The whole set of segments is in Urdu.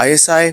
ISI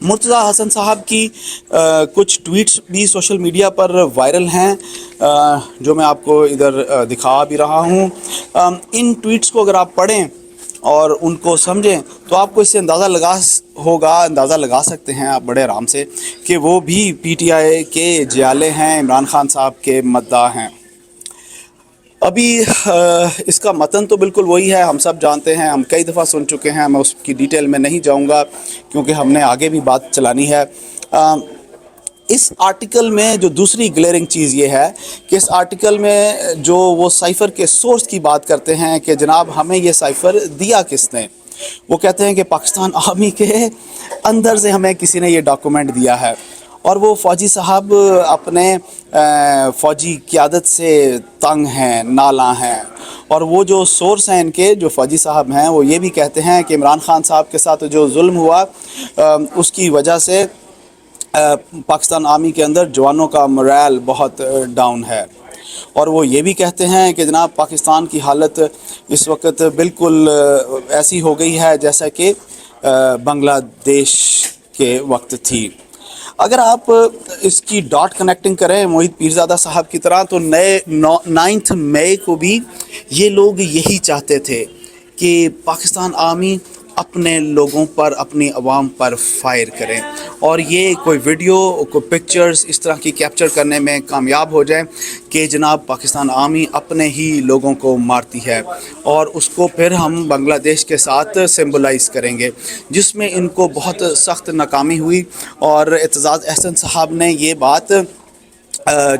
مرتضی حسن صاحب کی کچھ ٹویٹس بھی سوشل میڈیا پر وائرل ہیں، جو میں آپ کو ادھر دکھا بھی رہا ہوں۔ ان ٹویٹس کو اگر آپ پڑھیں اور ان کو سمجھیں تو آپ کو اس سے اندازہ لگا سکتے ہیں آپ بڑے آرام سے کہ وہ بھی پی ٹی آئی کے جیالے ہیں، عمران خان صاحب کے مداح ہیں۔ ابھی اس کا متن تو بالکل وہی ہے، ہم سب جانتے ہیں، ہم کئی دفعہ سن چکے ہیں، میں اس کی ڈیٹیل میں نہیں جاؤں گا کیونکہ ہم نے آگے بھی بات چلانی ہے۔ اس آرٹیکل میں جو دوسری گلیئرنگ چیز یہ ہے کہ اس آرٹیکل میں جو وہ سائفر کے سورس کی بات کرتے ہیں کہ جناب ہمیں یہ سائفر دیا کس نے، وہ کہتے ہیں کہ پاکستان آرمی کے اندر سے ہمیں کسی نے یہ ڈاکومنٹ دیا ہے، اور وہ فوجی صاحب اپنے فوجی قیادت سے تنگ ہیں، نالاں ہیں، اور وہ جو سورس ہیں ان کے جو فوجی صاحب ہیں وہ یہ بھی کہتے ہیں کہ عمران خان صاحب کے ساتھ جو ظلم ہوا اس کی وجہ سے پاکستان آرمی کے اندر جوانوں کا morale بہت ڈاؤن ہے، اور وہ یہ بھی کہتے ہیں کہ جناب پاکستان کی حالت اس وقت بالکل ایسی ہو گئی ہے جیسا کہ بنگلہ دیش کے وقت تھی۔ اگر آپ اس کی ڈاٹ کنیکٹنگ کریں موہت پیرزادہ صاحب کی طرح تو 9 مئی کو بھی یہ لوگ یہی چاہتے تھے کہ پاکستان آرمی اپنے لوگوں پر، اپنی عوام پر فائر کریں، اور یہ کوئی ویڈیو، کوئی پکچرز اس طرح کی کیپچر کرنے میں کامیاب ہو جائیں کہ جناب پاکستان آرمی اپنے ہی لوگوں کو مارتی ہے، اور اس کو پھر ہم بنگلہ دیش کے ساتھ سمبلائز کریں گے، جس میں ان کو بہت سخت ناکامی ہوئی۔ اور اعتزاز احسن صاحب نے یہ بات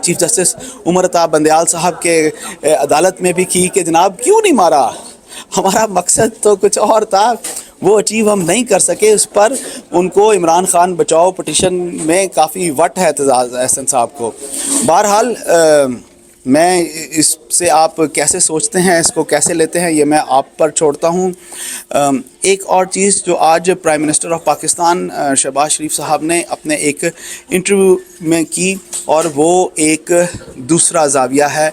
چیف جسٹس عمر عطا بندیال صاحب کے عدالت میں بھی کی کہ جناب کیوں نہیں مارا، ہمارا مقصد تو کچھ اور تھا، وہ اچیو ہم نہیں کر سکے۔ اس پر ان کو عمران خان بچاؤ پٹیشن میں کافی وٹ ہے اعتزاز احسن صاحب کو۔ بہرحال میں اس سے آپ کیسے سوچتے ہیں، اس کو کیسے لیتے ہیں، یہ میں آپ پر چھوڑتا ہوں۔ ایک اور چیز جو آج prime minister of Pakistan Shahbaz Sharif صاحب نے اپنے ایک انٹرویو میں کی، اور وہ ایک دوسرا زاویہ ہے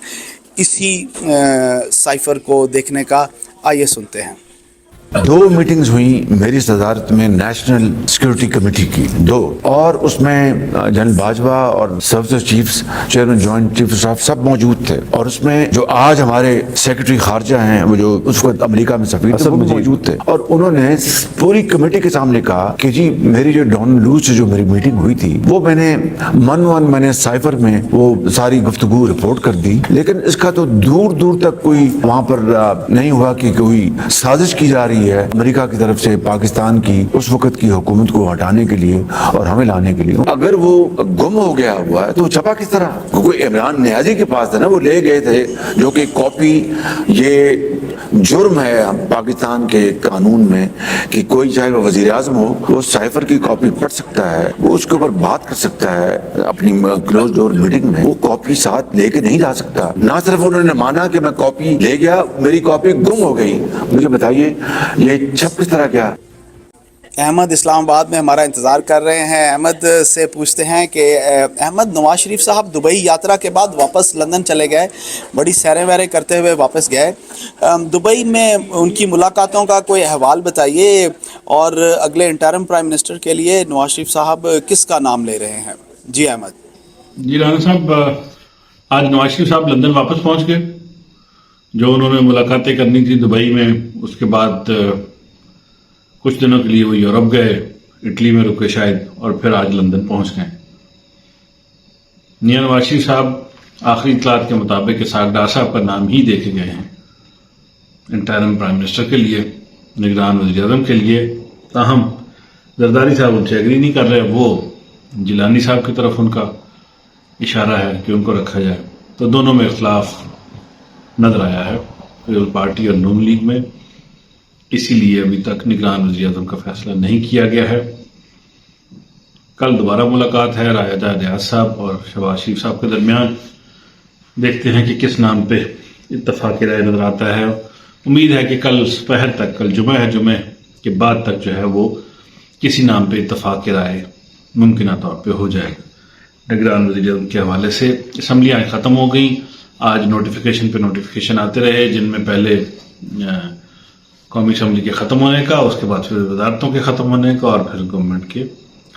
اسی سائفر کو دیکھنے کا، آئیے سنتے ہیں۔ 2 میٹنگز ہوئیں میری صدارت میں نیشنل سیکورٹی کمیٹی کی، 2، اور اس میں جنرل باجوہ اور services chiefs, chairman joint chief staff سب موجود تھے، اور اس میں جو آج ہمارے سیکرٹری خارجہ ہیں، وہ جو اس وقت امریکہ میں سفیر تھے، وہ موجود تھے، اور انہوں نے پوری کمیٹی کے سامنے کہا کہ جی میری جو ڈونلڈ لوز سے جو میری میٹنگ ہوئی تھی وہ میں نے سائفر میں وہ ساری گفتگو رپورٹ کر دی، لیکن اس کا تو دور دور تک کوئی وہاں پر نہیں ہوا کہ کوئی سازش کی جا رہی ہے امریکہ کی طرف سے پاکستان کی اس وقت کی حکومت کو ہٹانے کے لیے اور ہمیں لانے کے لیے۔ اگر وہ گم ہو گیا ہوا ہے تو چھپا کس طرح؟ کیونکہ عمران نیازی کے پاس تھا نا، وہ لے گئے تھے، جو کہ کاپی، یہ جرم ہے پاکستان کے قانون میں کہ کوئی چاہے وہ وزیر اعظم ہو وہ سائفر کی کاپی پڑھ سکتا ہے، وہ اس کے اوپر بات کر سکتا ہے اپنی کلوز ڈور میٹنگ میں، وہ کاپی ساتھ لے کے نہیں جا سکتا۔ نہ صرف انہوں نے مانا کہ میں کاپی لے گیا، میری کاپی گم ہو گئی۔ مجھے بتائیے یہ چھپ کس طرح کیا؟ احمد اسلام آباد میں ہمارا انتظار کر رہے ہیں، احمد سے پوچھتے ہیں کہ احمد، نواز شریف صاحب دبئی یاترا کے بعد واپس لندن چلے گئے، بڑی سیریں ویریں کرتے ہوئے واپس گئے، دبئی میں ان کی ملاقاتوں کا کوئی احوال بتائیے، اور اگلے انٹرم پرائم منسٹر کے لیے نواز شریف صاحب کس کا نام لے رہے ہیں؟ جی احمد۔ جی رانا صاحب، آج نواز شریف صاحب لندن واپس پہنچ گئے، جو انہوں نے ملاقاتیں کرنی تھی دبئی میں، اس کے بعد کچھ دنوں کے لیے وہ یورپ گئے، اٹلی میں رکے شاید، اور پھر آج لندن پہنچ گئے۔ میاں نواز شریف صاحب آخری اطلاعات کے مطابق اسحاق ڈار صاحب کا نام ہی دیکھے گئے ہیں انٹرم پرائم منسٹر کے لیے، نگران وزیر اعظم کے لیے، تاہم زرداری صاحب ان سے ایگری نہیں کر رہے، وہ جیلانی صاحب کی طرف ان کا اشارہ ہے کہ ان کو رکھا جائے، تو دونوں میں اختلاف نظر آیا ہے پیپلز پارٹی اور نون لیگ میں، اسی لیے ابھی تک نگران وزیر اعظم کا فیصلہ نہیں کیا گیا ہے۔ کل دوبارہ ملاقات ہے راجہ ریاض صاحب اور شہباز شریف صاحب کے درمیان، دیکھتے ہیں کہ کس نام پہ اتفاق رائے نظر آتا ہے۔ امید ہے کہ کل دوپہر تک، کل جمعہ ہے، جمعہ کے بعد تک جو ہے وہ کسی نام پہ اتفاق رائے ممکنہ طور پہ ہو جائے گا۔ نگران وزیر اعظم کے حوالے سے اسمبلیاں ختم ہو گئیں، آج نوٹیفیکیشن پہ نوٹیفیکیشن آتے رہے، جن میں پہلے قومی اسمبلی کے ختم ہونے کا، اس کے بعد پھر وزارتوں کے ختم ہونے کا، اور پھر گورنمنٹ کے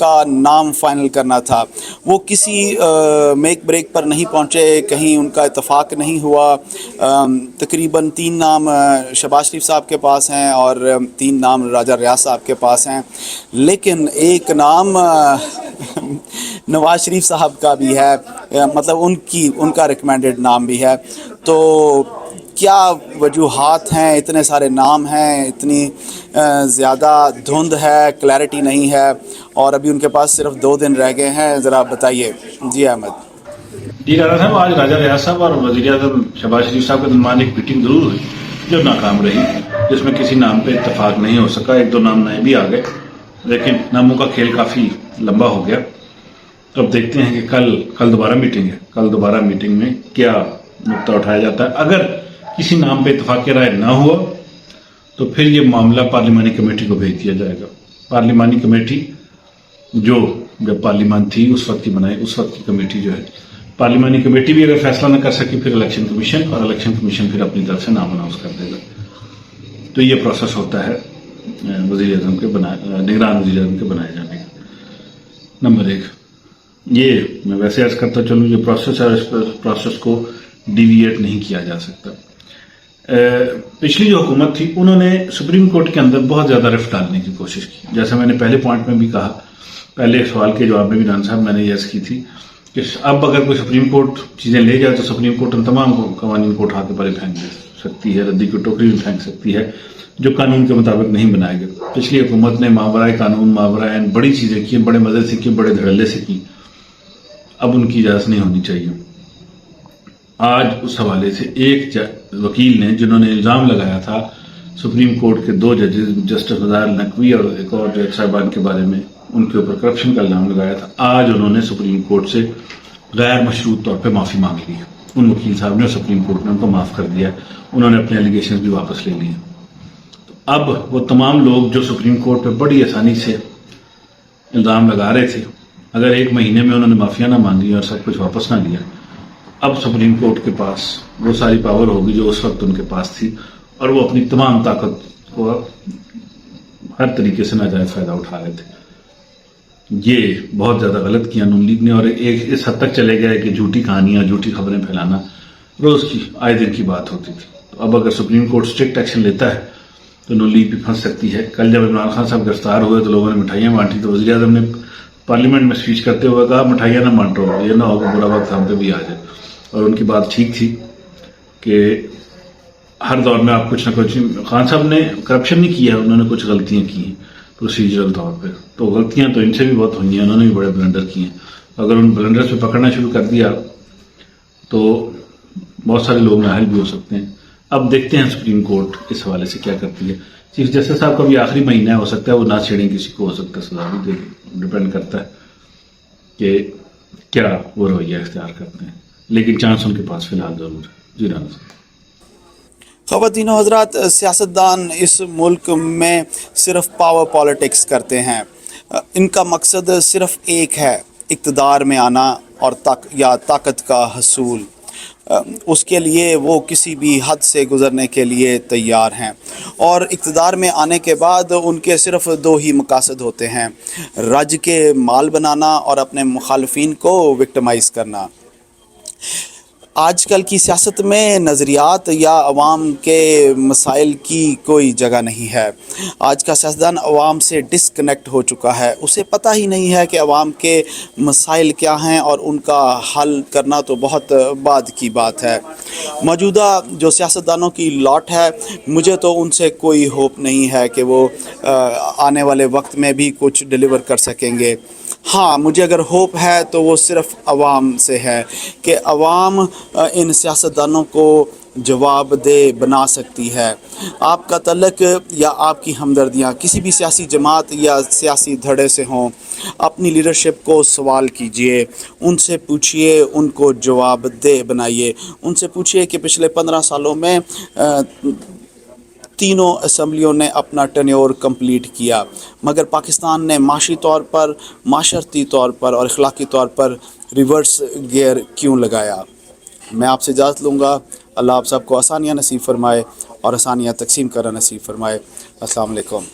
کا نام فائنل کرنا تھا، وہ کسی میک بریک پر نہیں پہنچے، کہیں ان کا اتفاق نہیں ہوا۔ تقریباً 3 نام شہباز شریف صاحب کے پاس ہیں اور 3 نام راجہ ریاض صاحب کے پاس ہیں، لیکن ایک نام نواز شریف صاحب کا بھی ہے، مطلب ان کا ریکمینڈڈ نام بھی ہے۔ تو کیا وجوہات ہیں؟ اتنے سارے نام ہیں، اتنی زیادہ دھند ہے، کلیئرٹی نہیں ہے، اور ابھی ان کے پاس صرف 2 دن رہ گئے ہیں، ذرا بتائیے۔ جی احمد جی راجہ صاحب، آج راجہ ریاض صاحب اور وزیر اعظم شہباز شریف صاحب کے درمیان ایک میٹنگ ضرور ہوئی جو ناکام رہی، جس میں کسی نام پہ اتفاق نہیں ہو سکا۔ 1-2 نام نئے بھی آ گئے، لیکن ناموں کا کھیل کافی لمبا ہو گیا۔ تو اب دیکھتے ہیں کہ کل دوبارہ میٹنگ ہے، کل دوبارہ میٹنگ میں کیا نقطہ اٹھایا جاتا ہے۔ اگر کسی نام پہ اتفاق رائے نہ ہوا تو پھر یہ معاملہ پارلیمانی کمیٹی کو بھیج دیا جائے گا۔ پارلیمانی کمیٹی جو جب پارلیمان تھی اس وقت کی بنائی، اس وقت کی کمیٹی جو ہے، پارلیمانی کمیٹی بھی اگر فیصلہ نہ کر سکی پھر الیکشن کمیشن، اور الیکشن کمیشن پھر اپنی طرف سے نام اناؤنس کر دے گا۔ تو یہ پروسیس ہوتا ہے وزیر اعظم کے نگران وزیر اعظم کے بنائے جانے کا۔ نمبر 1، یہ میں ویسے عرض کرتا چلوں، یہ پروسیس ہے، اس پروسیس کو ڈیویٹ نہیں کیا جا سکتا۔ پچھلی جو حکومت تھی انہوں نے سپریم کورٹ کے اندر بہت زیادہ رفت ڈالنے کی کوشش کی، جیسا میں نے پہلے پوائنٹ میں بھی کہا، پہلے سوال کے جواب میں بھی ران صاحب میں نے یہ عرض کی تھی کہ اب اگر کوئی سپریم کورٹ چیزیں لے جائے تو سپریم کورٹ ان تمام قوانین کو اٹھا کے پرے پھینک دے سکتی ہے، ردی کی ٹوکری میں پھینک سکتی ہے جو قانون کے مطابق نہیں بنائے گئے۔ پچھلی حکومت نے ماورائے قانون، ماورائے آئین بڑی چیزیں کی، بڑے مزے سے کی، بڑے دھڑلے سے کی، اب ان کی اجازت نہیں ہونی چاہیے۔ آج اس حوالے سے ایک وکیل نے، جنہوں نے الزام لگایا تھا سپریم کورٹ کے 2 ججز جسٹس مظاہر نقوی اور ایک اور جج صاحبان کے بارے میں، ان کے اوپر کرپشن کا الزام لگایا تھا، آج انہوں نے سپریم کورٹ سے غیر مشروط طور پہ معافی مانگ لی ہے۔ ان وکیل صاحب نے اور سپریم کورٹ نے ان کو معاف کر دیا ہے، انہوں نے اپنے ایلیگیشنز بھی واپس لے لیے۔ اب وہ تمام لوگ جو سپریم کورٹ پہ بڑی آسانی سے الزام لگا رہے تھے، اگر 1 مہینے میں انہوں نے معافیاں نہ مانگی اور سب کچھ واپس نہ لیا، اب سپریم کورٹ کے پاس وہ ساری پاور ہوگی جو اس وقت ان کے پاس تھی، اور وہ اپنی تمام طاقت کو ہر طریقے سے ناجائز فائدہ اٹھا رہے تھے۔ یہ بہت زیادہ غلط کیا نون لیگ نے، اور ایک اس حد تک چلے گئے کہ جھوٹی کہانیاں، جھوٹی خبریں پھیلانا روز کی آئے دن کی بات ہوتی تھی۔ تو اب اگر سپریم کورٹ اسٹرکٹ ایکشن لیتا ہے تو نون لیگ بھی پھنس سکتی ہے۔ کل جب عمران خان صاحب گرفتار ہوئے تو لوگوں نے مٹھائیاں بانٹی، تو وزیر اعظم نے پارلیمنٹ میں اسپیچ کرتے ہوئے کہا مٹھائیاں نہ بانٹو، یہ نہ ہو کہ برا وقت ہم پہ بھی آ جائے۔ اور ان کی بات ٹھیک تھی کہ ہر دور میں آپ کچھ نہ کچھ، خان صاحب نے کرپشن نہیں کیا، انہوں نے کچھ غلطیاں کی ہیں پروسیجرل طور پہ، تو غلطیاں تو ان سے بھی بہت ہوئی ہیں، انہوں نے بھی بڑے بلنڈر کیے ہیں۔ اگر ان بلنڈرز پہ پکڑنا شروع کر دیا تو بہت سارے لوگ نااہل بھی ہو سکتے ہیں۔ اب دیکھتے ہیں سپریم کورٹ اس حوالے سے کیا کرتی ہے۔ چیف جسٹس صاحب کا بھی آخری مہینہ ہو سکتا ہے، وہ نہ چھیڑیں کسی کو، ہو سکتا ہے سزا بھی دے دیں، ڈپینڈ کرتا ہے کہ کیا وہ رویہ اختیار کرتے ہیں، لیکن چانس ان کے پاس فی الحال ضرور ہے۔ جی رانا صاحب۔ خواتین و حضرات، سیاستدان اس ملک میں صرف پاور پالیٹکس کرتے ہیں، ان کا مقصد صرف ایک ہے، اقتدار میں آنا اور طاقت کا حصول۔ اس کے لیے وہ کسی بھی حد سے گزرنے کے لیے تیار ہیں، اور اقتدار میں آنے کے بعد ان کے صرف 2 ہی مقاصد ہوتے ہیں، رج کے مال بنانا اور اپنے مخالفین کو وکٹمائز کرنا۔ آج کل کی سیاست میں نظریات یا عوام کے مسائل کی کوئی جگہ نہیں ہے۔ آج کا سیاستدان عوام سے ڈسکنیکٹ ہو چکا ہے، اسے پتہ ہی نہیں ہے کہ عوام کے مسائل کیا ہیں، اور ان کا حل کرنا تو بہت بعد کی بات ہے۔ موجودہ جو سیاستدانوں کی لاٹ ہے، مجھے تو ان سے کوئی ہوپ نہیں ہے کہ وہ آنے والے وقت میں بھی کچھ ڈیلیور کر سکیں گے۔ ہاں، مجھے اگر ہوپ ہے تو وہ صرف عوام سے ہے کہ عوام ان سیاستدانوں کو جواب دہ بنا سکتی ہے۔ آپ کا تعلق یا آپ کی ہمدردیاں کسی بھی سیاسی جماعت یا سیاسی دھڑے سے ہوں، اپنی لیڈرشپ کو سوال کیجئے، ان سے پوچھئے، ان کو جواب دہ بنائیے، ان سے پوچھئے کہ پچھلے 15 سالوں میں تینوں اسمبلیوں نے اپنا ٹینیور کمپلیٹ کیا، مگر پاکستان نے معاشی طور پر، معاشرتی طور پر اور اخلاقی طور پر ریورس گیئر کیوں لگایا؟ میں آپ سے اجازت لوں گا۔ اللہ آپ سب کو آسانیاں نصیب فرمائے اور آسانیاں تقسیم کرنا نصیب فرمائے۔ السلام علیکم۔